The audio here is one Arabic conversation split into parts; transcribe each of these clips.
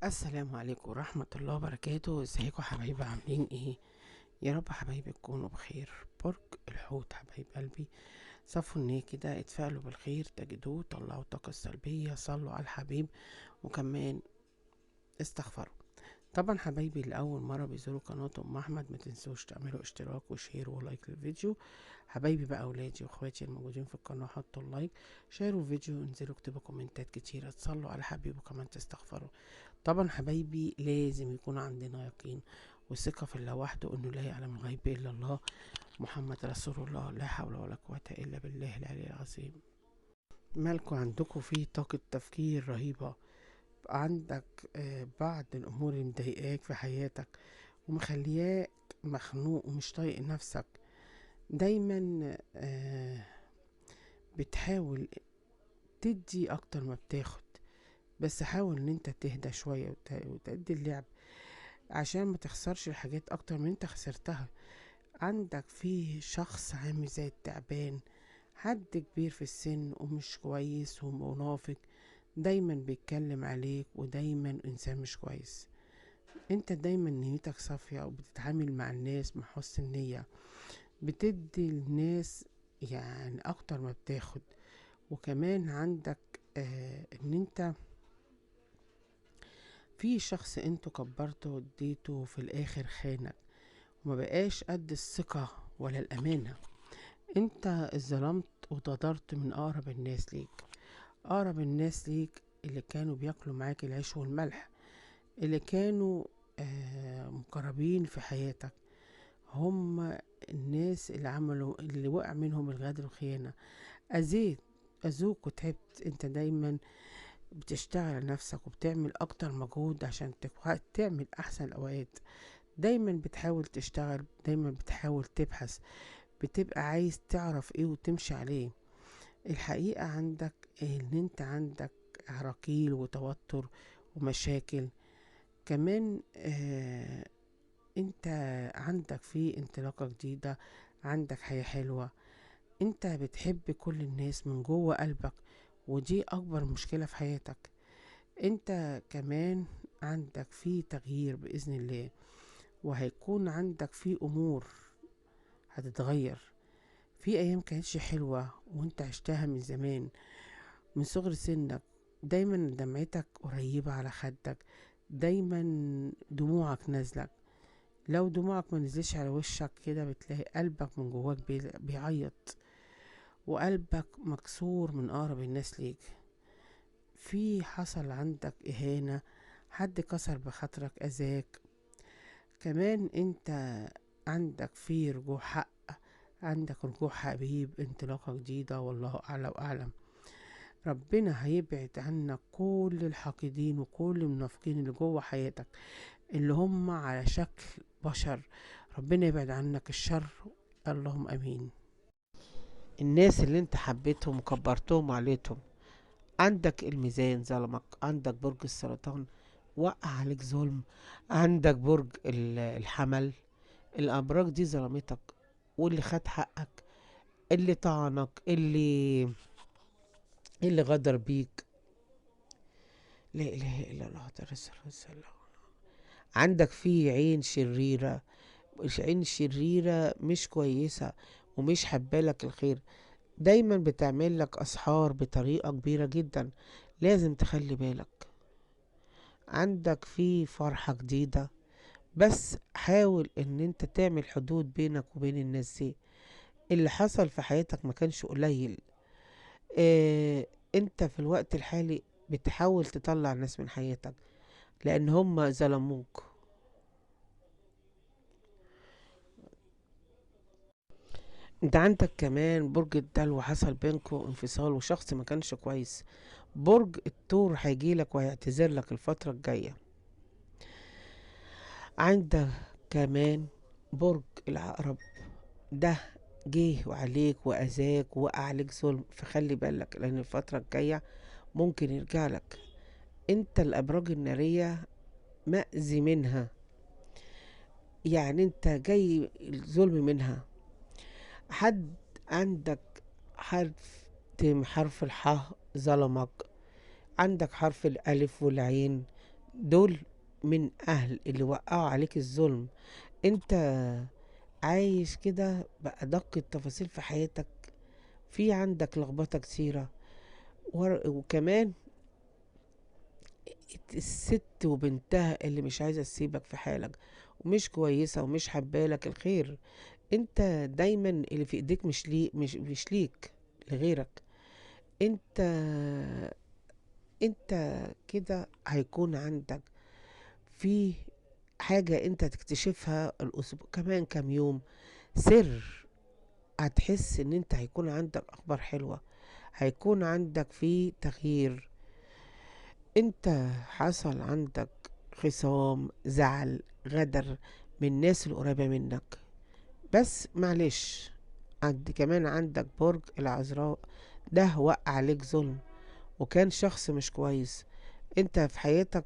السلام عليكم ورحمة الله وبركاته. ازيكم حبايبي؟ عاملين ايه؟ يا رب حبايبي تكونوا بخير. برج الحوت حبايب قلبي، صفوا النية كده، اتفائلوا بالخير تجدوه، طلعوا الطاقة السلبية، صلوا على الحبيب، وكمان استغفروا. طبعا حبايبي اللي اول مرة بيزوروا قناة ام احمد، ما تنسوش تعملوا اشتراك وشير ولايك للفيديو. حبايبي بقى اولادي واخواتي الموجودين في القناة، حطوا اللايك، شيروا الفيديو، انزلوا اكتبوا كومنتات كتيرة، تصلوا على الحبيب وكمان تستغفروا. طبعا حبايبي لازم يكون عندنا يقين وثقة في الله وحده، انه لا يعلم الغيب الا الله، محمد رسول الله، لا حول ولا قوة الا بالله العلي العظيم. مالكوا عندكوا في طاقة تفكير رهيبة، عندك بعض الامور اللي مضايقاك في حياتك ومخلياك مخنوق ومش طايق نفسك. دايما بتحاول تدي اكتر ما بتاخد، بس حاول ان انت تهدى شوية وتأدي اللعب عشان ما تخسرش الحاجات اكتر من انت خسرتها. عندك فيه شخص عامل زي التعبان، حد كبير في السن ومش كويس ومنافق، دايما بيتكلم عليك ودايما انسان مش كويس. انت دايما نيتك صافية وبتتعامل مع الناس من حسن النية، بتدي الناس يعني اكتر ما بتاخد. وكمان عندك ان انت في شخص انتوا كبرته واديته وفي الاخر خانك وما بقاش قد الثقة ولا الامانة. انت اتظلمت واتغدرت من اقرب الناس ليك، اقرب الناس ليك اللي كانوا بياكلوا معاك العيش والملح، اللي كانوا مقربين في حياتك، هم الناس اللي عملوا اللي وقع منهم الغدر والخيانة. اذيت اذوك وتعبت. انت دايما بتشتغل على نفسك وبتعمل اكتر مجهود عشان تعمل احسن الاوقات. دايما بتحاول تشتغل، دايما بتحاول تبحث، بتبقى عايز تعرف ايه وتمشي عليه. الحقيقة عندك ان انت عندك عراقيل وتوتر ومشاكل. كمان انت عندك في انطلاقة جديدة، عندك حياة حلوة، انت بتحب كل الناس من جوه قلبك، ودي اكبر مشكلة في حياتك. انت كمان عندك في تغيير بإذن الله، وهيكون عندك في امور هتتغير. في ايام كانتش حلوة وانت عشتها من زمان، من صغر سنك، دايما دمعتك قريبة على خدك، دايما دموعك نازلة. لو دموعك ما نزلش على وشك كده بتلاقي قلبك من جواك بيعيط، وقلبك مكسور من أقرب الناس ليك. في حصل عندك إهانة، حد كسر بخاطرك أذاك. كمان انت عندك في رجوع حق، عندك رجوع حبيب، انطلاقة جديدة، والله أعلى وأعلم. ربنا هيبعد عنك كل الحاقدين وكل المنافقين اللي جوه حياتك، اللي هم على شكل بشر. ربنا يبعد عنك الشر، اللهم امين. الناس اللي انت حبيتهم وكبرتهم وعليتهم، عندك الميزان ظلمك، عندك برج السرطان وقع عليك ظلم، عندك برج الحمل، الابراج دي ظلمتك، واللي خد حقك، اللي طعنك، اللي غدر بيك. لا اله الا الله ده رسول الله. عندك في عين شريرة، عين شريرة مش كويسة ومش حبالك الخير، دايما بتعمل لك أسحار بطريقة كبيرة جدا، لازم تخلي بالك. عندك في فرحة جديدة، بس حاول ان انت تعمل حدود بينك وبين الناس دي. اللي حصل في حياتك ما كانش قليل. اه، انت في الوقت الحالي بتحاول تطلع الناس من حياتك لان هم ظلموك. انت عندك كمان برج الدلو، حصل بينكوا انفصال وشخص ما كانش كويس. برج الثور هيجيلك وهيعتذر لك الفترة الجاية. عندك كمان برج العقرب، ده جه وعليك وأذاك ووقع عليك ظلم، فخلي بالك لأن الفترة الجاية ممكن يرجع لك. انت الأبراج النارية مأذي منها، يعني انت جاي الظلم منها. حد عندك حرف حرف الحاء ظلمك، عندك حرف الألف والعين دول من اهل اللي وقعوا عليك الظلم. انت عايش كده بأدق التفاصيل في حياتك، في عندك لخبطة كتيرة، وكمان الست وبنتها اللي مش عايزة تسيبك في حالك، ومش كويسة ومش حبالك الخير. انت دايما اللي في ايديك مش ليك، لغيرك. انت انت كده هيكون عندك في حاجة انت تكتشفها الاسبوع كمان كام يوم، سر. هتحس ان انت هيكون عندك اخبار حلوة، هيكون عندك في تغيير. انت حصل عندك خصام، زعل، غدر من الناس القريبة منك، بس معلش، كمان عندك برج العذراء، ده وقع عليك ظلم وكان شخص مش كويس. انت في حياتك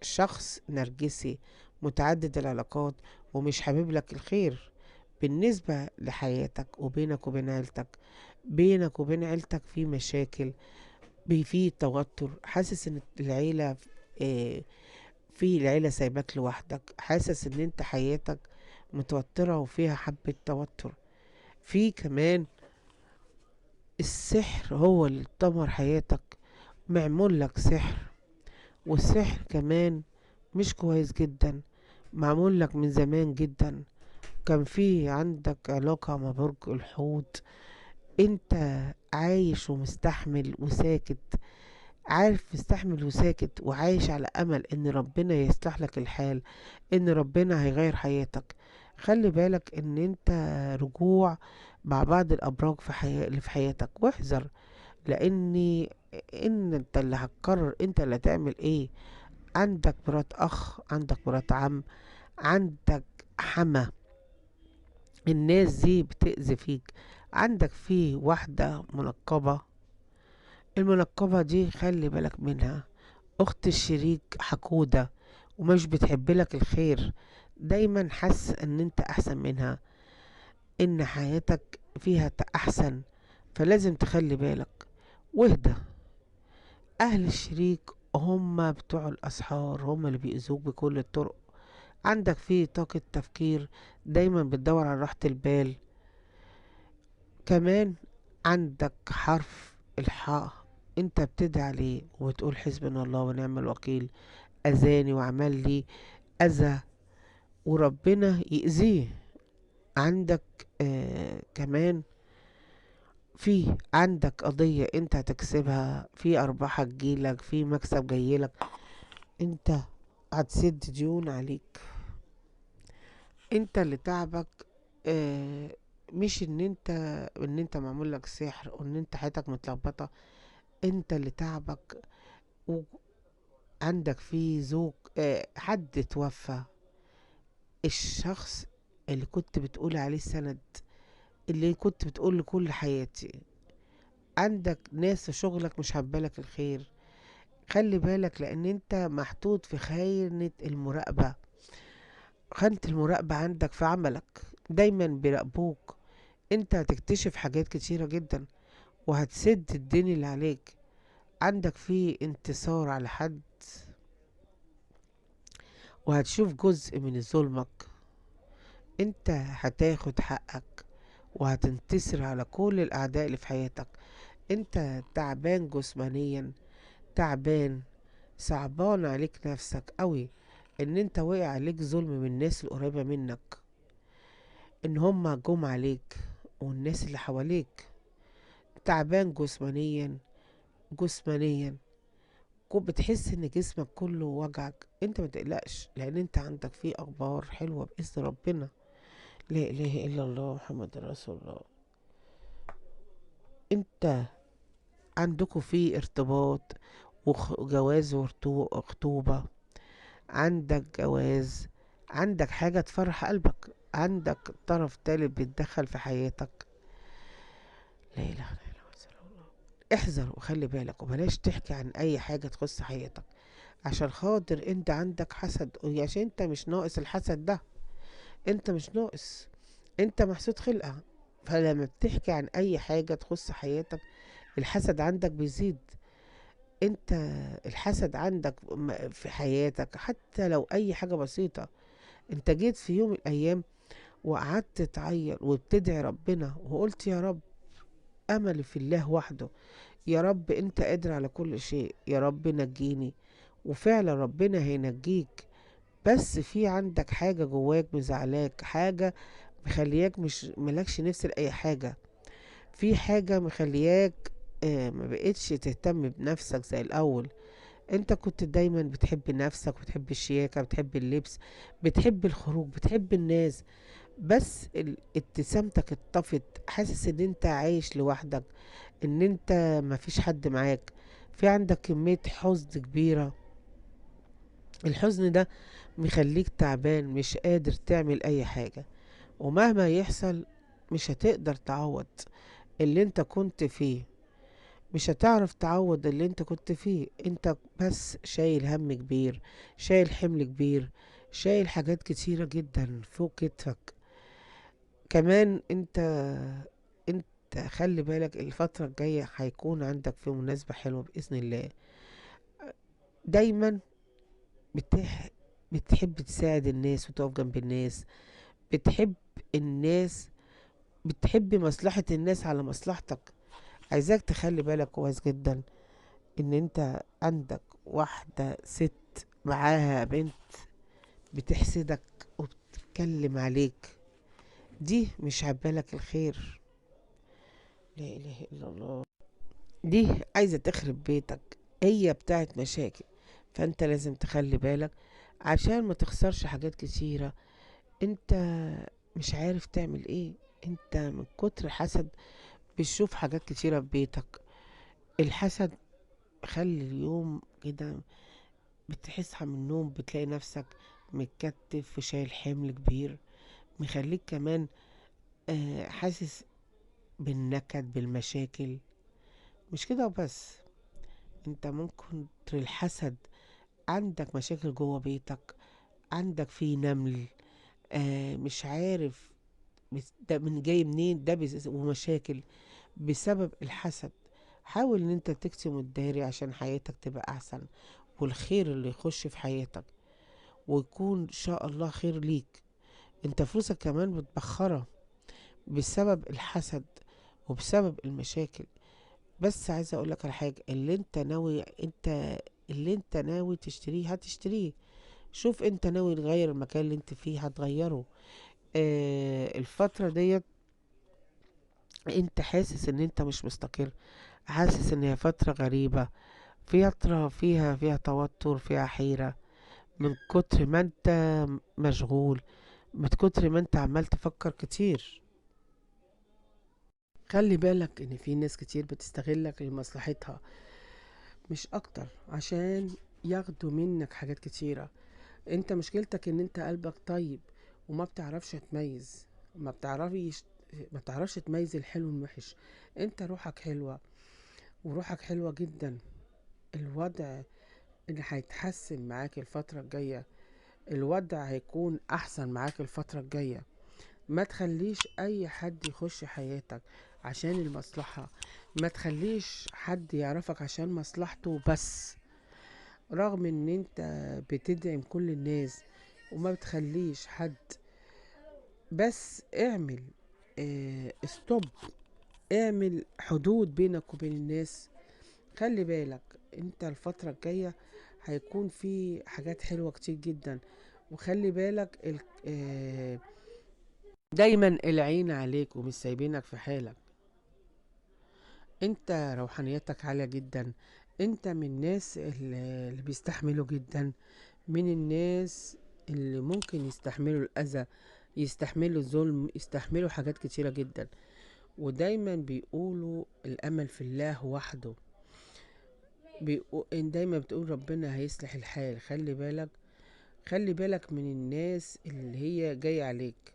شخص نرجسي متعدد العلاقات ومش حابب لك الخير. بالنسبة لحياتك وبينك وبين عيلتك، بينك وبين عيلتك في مشاكل، في توتر، حاسس ان العيلة آه، في العيلة سايباك لوحدك، حاسس ان انت حياتك متوترة وفيها حبة توتر. في كمان السحر هو اللي دمر حياتك، معمول لك سحر، والسحر كمان مش كويس جدا، معمول لك من زمان جدا. كان في عندك علاقة مع برج الحوت، انت عايش ومستحمل وساكت، عارف مستحمل وساكت وعايش على امل ان ربنا يصلح لك الحال، ان ربنا هيغير حياتك. خلي بالك ان انت رجوع مع بعض الابراج اللي في حياتك، واحذر، لان انت اللي هتقرر انت اللي هتعمل ايه. عندك مرات اخ، عندك مرات عم، عندك حما، الناس دي بتأذي فيك. عندك في واحدة منقبة، المنقبة دي خلي بالك منها، اخت الشريك حقودة ومش بتحب لك الخير، دايما حاسة ان انت احسن منها، ان حياتك فيها احسن، فلازم تخلي بالك واهدى. اهل الشريك هم بتوع الاسحار، هم اللي بيأذوك بكل الطرق. عندك فيه طاقة تفكير، دايما بتدور على راحة البال. كمان عندك حرف الحاء، انت بتدعي عليه وبتقول حسبنا الله ونعم الوكيل، اذاني وعمل لي اذى وربنا يأذيه. عندك كمان في عندك قضية انت هتكسبها، في ارباح هتجيلك، في مكسب جايلك، انت هتسد ديون عليك. انت اللي تعبك آه مش ان انت معمول لك سحر وان انت حياتك متلخبطة، انت اللي تعبك. وعندك في زوج حد توفى، الشخص اللي كنت بتقول عليه سند، اللي كنت بتقول له كل حياتي. عندك ناس في شغلك مش حبالك الخير، خلي بالك لان انت محطوط في خانة المراقبة. خانة المراقبة عندك في عملك، دايما بيراقبوك. انت هتكتشف حاجات كتيرة جدا وهتسد الدين اللي عليك. عندك فيه انتصار على حد، وهتشوف جزء من ظلمك، انت هتاخد حقك وهتنتصر على كل الاعداء اللي في حياتك. انت تعبان جسمانيا، تعبان، صعبان عليك نفسك قوي، ان انت وقع عليك ظلم من الناس القريبة منك، ان هم جم عليك والناس اللي حواليك. تعبان جسمانيا بتحس ان جسمك كله وجعك. انت ما تقلقش لان انت عندك فيه اخبار حلوة باذن ربنا. لا اله الا الله محمد رسول الله. انت عندكوا فيه ارتباط وجواز وخطوبة، عندك جواز، عندك حاجة تفرح قلبك، عندك طرف تالت بيتدخل في حياتك. لا اله الا الله. احذر وخلي بالك وبلاش تحكي عن اي حاجة تخص حياتك، عشان خاطر انت عندك حسد، عشان انت مش ناقص الحسد ده، انت مش ناقص، انت محسود خلقة. فلما بتحكي عن اي حاجة تخص حياتك الحسد عندك بيزيد. انت الحسد عندك في حياتك، حتى لو اي حاجة بسيطة، انت جيت في يوم من الايام وقعدت تعيط وبتدعي ربنا وقلت يا رب املي في الله وحده، يا رب انت قادر على كل شيء، يا رب نجيني. وفعلا ربنا هينجيك، بس في عندك حاجة جواك مزعلاك، حاجة مخلياك مش ملكش نفس لأي حاجة، في حاجة مخلياك ما بقتش تهتم بنفسك زي الأول. انت كنت دايما بتحب نفسك، بتحب الشياكة، بتحب اللبس، بتحب الخروج، بتحب الناس، بس ابتسامتك اتطفت، حاسس ان انت عايش لوحدك، ان انت مفيش حد معاك، في عندك كمية حزن كبيرة. الحزن ده مخليك تعبان، مش قادر تعمل اي حاجة، ومهما يحصل مش هتقدر تعوض اللي انت كنت فيه، مش هتعرف تعوض اللي انت كنت فيه. انت بس شايل هم كبير، شايل حمل كبير، شايل حاجات كتيرة جدا فوق كتفك. كمان انت خلي بالك الفترة الجاية هيكون عندك في مناسبة حلوة بإذن الله. دايما بتح... بتحب تساعد الناس وتقف جنب الناس، بتحب الناس، بتحب مصلحة الناس على مصلحتك. عايزاك تخلي بالك كويس جدا ان انت عندك واحدة ست معاها بنت بتحسدك وبتتكلم عليك، دي مش عبالك الخير. لا اله الا الله، دي عايزة تخرب بيتك، هي بتاعت مشاكل. فانت لازم تخلي بالك عشان ما تخسرش حاجات كتيرة. انت مش عارف تعمل ايه، انت من كتر الحسد بتشوف حاجات كتيرة في بيتك. الحسد خلي اليوم كده بتصحى من النوم بتلاقي نفسك متكتف وشايل حمل كبير، مخليك كمان حاسس بالنكد بالمشاكل. مش كده وبس، انت ممكن كتر الحسد عندك مشاكل جوه بيتك، عندك فيه نمل، مش عارف ده من جاي منين ده، ومشاكل بسبب الحسد. حاول ان انت تكتم الداري عشان حياتك تبقى احسن، والخير اللي يخش في حياتك ويكون ان شاء الله خير ليك. انت فلوسك كمان متبخرة بسبب الحسد وبسبب المشاكل. بس عايزة اقولك على حاجة، اللي انت ناوي تشتريه هتشتريه. شوف انت ناوي تغير المكان اللي انت فيه هتغيره. الفترة ديت انت حاسس ان انت مش مستقر، حاسس ان هي فترة غريبة، فترة فيها توتر، فيها حيرة، من كتر ما انت مشغول، من كتر ما انت عمال تفكر كتير. خلي بالك ان في ناس كتير بتستغلك لمصلحتها مش اكتر، عشان ياخدوا منك حاجات كتيرة. انت مشكلتك ان انت قلبك طيب وما بتعرفش تميز، ما بتعرفش ما بتعرفش تميز الحلو من الوحش. انت روحك حلوة، وروحك حلوة جدا. الوضع اللي هيتحسن معاك الفترة الجاية، الوضع هيكون احسن معاك الفترة الجاية. ما تخليش اي حد يخش حياتك عشان المصلحة، ما تخليش حد يعرفك عشان مصلحته بس، رغم ان انت بتدعم كل الناس وما بتخليش حد. بس اعمل استوب، اعمل حدود بينك وبين الناس. خلي بالك انت الفترة الجاية هيكون في حاجات حلوة كتير جدا، وخلي بالك دايما العين عليك ومش سايبينك في حالك. انت روحانيتك عالية جدا، انت من الناس اللي بيستحملوا جدا، من الناس اللي ممكن يستحملوا الأذى، يستحملوا الظلم، يستحملوا حاجات كتيرة جدا. ودايما بيقولوا الأمل في الله وحده، دايما بتقول ربنا هيصلح الحال. خلي بالك، خلي بالك من الناس اللي هي جاية عليك.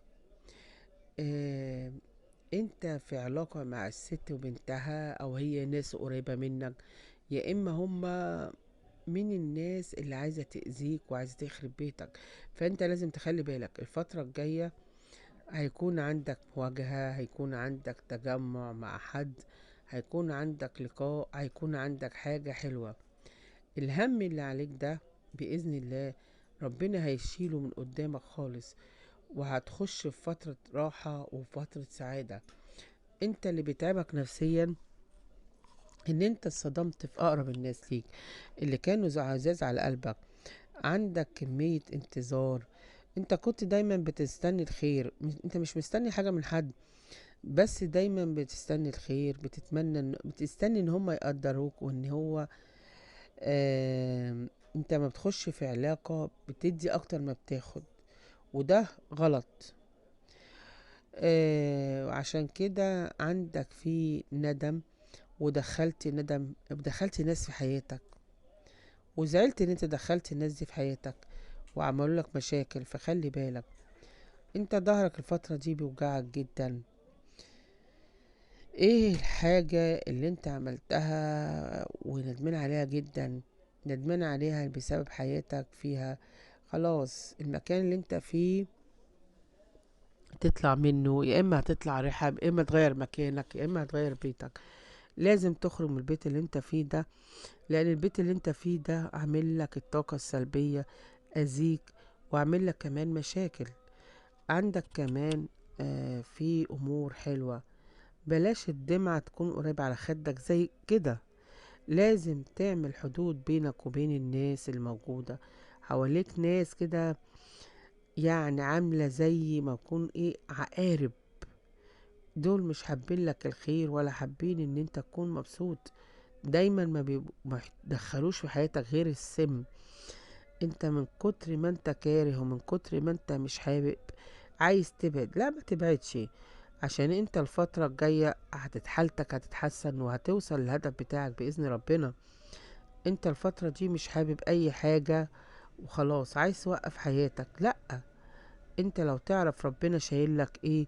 اه انت في علاقة مع الست وبنتها، او هي ناس قريبة منك، يا اما هما من الناس اللي عايزة تأذيك وعايزة تخرب بيتك. فانت لازم تخلي بالك الفترة الجاية هيكون عندك مواجهة، هيكون عندك تجمع مع حد، هيكون عندك لقاء، هيكون عندك حاجة حلوة. الهم اللي عليك ده بإذن الله ربنا هيشيله من قدامك خالص، وهتخش في فترة راحة وفترة سعادة. انت اللي بيتعبك نفسيا ان انت اتصدمت في اقرب الناس ليك اللي كانوا عزاز على قلبك. عندك كمية انتظار، انت كنت دايما بتستني الخير، انت مش مستني حاجة من حد، بس دايما بتستني الخير، بتستني ان هم يقدروك، وان هو انت ما بتخش في علاقة بتدي اكتر ما بتاخد، وده غلط. عشان كده عندك في ندم، ودخلت ناس في حياتك، وزعلت ان انت دخلت الناس دي في حياتك وعملوا لك مشاكل. فخلي بالك، انت ظهرك الفترة دي بيوجعك جدا. ايه الحاجة اللي انت عملتها وندمان عليها جدا، ندمان عليها بسبب حياتك فيها؟ خلاص المكان اللي انت فيه تطلع منه، يا اما هتطلع رحب، يا اما تغير مكانك، يا اما هتغير بيتك. لازم تخرج من البيت اللي انت فيه ده، لان البيت اللي انت فيه ده عامل لك الطاقة السلبية، اذيك، وعامل لك كمان مشاكل. عندك كمان في امور حلوة. بلاش الدمعة تكون قريبة على خدك زي كده. لازم تعمل حدود بينك وبين الناس الموجودة حواليك، ناس كده يعني عاملة زي ما يكون ايه، عقارب. دول مش حابين لك الخير ولا حابين ان انت تكون مبسوط. دايما ما يدخلوش في حياتك غير السم. انت من كتر ما انت كاره ومن كتر ما انت مش حابب عايز تبعد، لا ما تبعدش، عشان انت الفترة الجاية حالتك هتتحسن وهتوصل للهدف بتاعك بإذن ربنا. انت الفترة دي مش حابب اي حاجة وخلاص عايز توقف حياتك، لا. انت لو تعرف ربنا شايل لك ايه،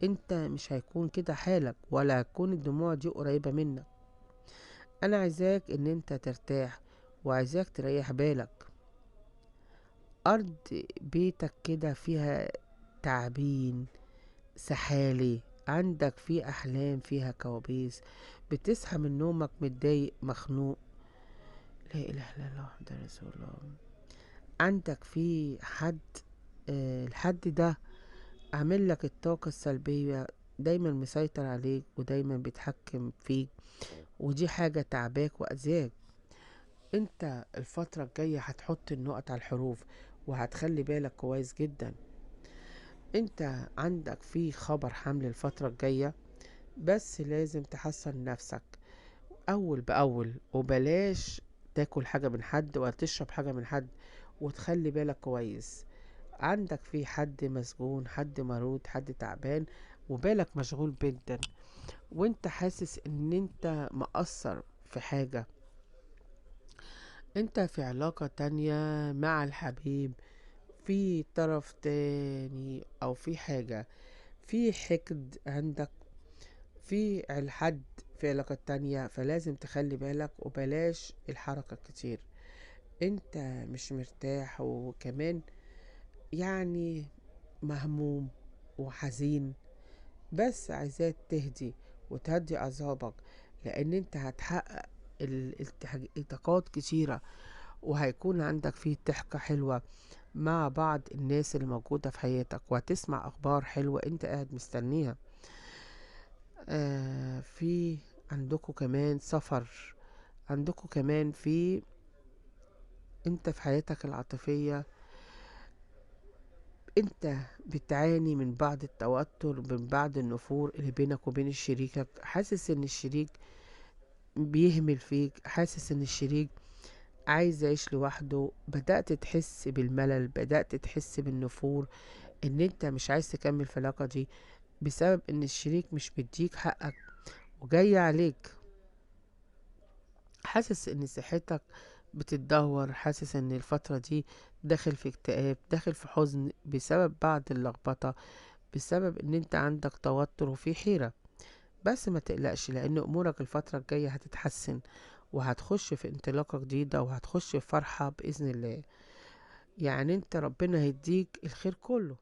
انت مش هيكون كده حالك، ولا هتكون الدموع دي قريبة منك. انا عايزاك ان انت ترتاح، وعايزاك تريح بالك. ارض بيتك كده فيها تعبين، سحالي، عندك في احلام فيها كوابيس، بتصحى من نومك متضايق مخنوق. لا اله الا الله محمد رسول الله. عندك في حد، الحد ده عامل لك الطاقة السلبية، دايما مسيطر عليك ودايما بيتحكم فيك، ودي حاجة تعباك وأذاك. انت الفترة الجاية هتحط النقط على الحروف، وهتخلي بالك كويس جدا. انت عندك في خبر حمل الفترة الجاية، بس لازم تحصن نفسك أول بأول، وبلاش تاكل حاجة من حد ولا تشرب حاجة من حد، وتخلي بالك كويس. عندك في حد مسجون، حد مريض، حد تعبان، وبالك مشغول جدا، وانت حاسس ان انت مقصر في حاجة. انت في علاقة تانية مع الحبيب، في طرف تاني او في حاجة، في حقد عندك في الحد في علاقة تانية. فلازم تخلي بالك وبلاش الحركة كتير. انت مش مرتاح، وكمان يعني مهموم وحزين، بس عايزاك تهدي وتهدي أعصابك، لأن انت هتحقق التقاط كتيرة، وهيكون عندك فيه ضحكة حلوة مع بعض الناس اللي موجودة في حياتك، وهتسمع أخبار حلوة انت قاعد مستنيها. في عندكم كمان سفر، عندكم كمان في انت في حياتك العاطفية انت بتعاني من بعض التوتر، من بعض النفور اللي بينك وبين شريكك، حاسس ان الشريك بيهمل فيك، حاسس ان الشريك عايز يعيش لوحده، بدأت تحس بالملل، بدأت تحس بالنفور، ان انت مش عايز تكمل في العلاقة دي بسبب ان الشريك مش مديك حقك وجاي عليك. حاسس ان صحتك بتتدهور، حاسس ان الفترة دي داخل في اكتئاب، داخل في حزن بسبب بعض اللخبطة، بسبب ان انت عندك توتر وفي حيرة. بس ما تقلقش، لان امورك الفترة الجاية هتتحسن، وهتخش في انطلاقة جديدة، وهتخش في فرحة بإذن الله. يعني انت ربنا هيديك الخير كله.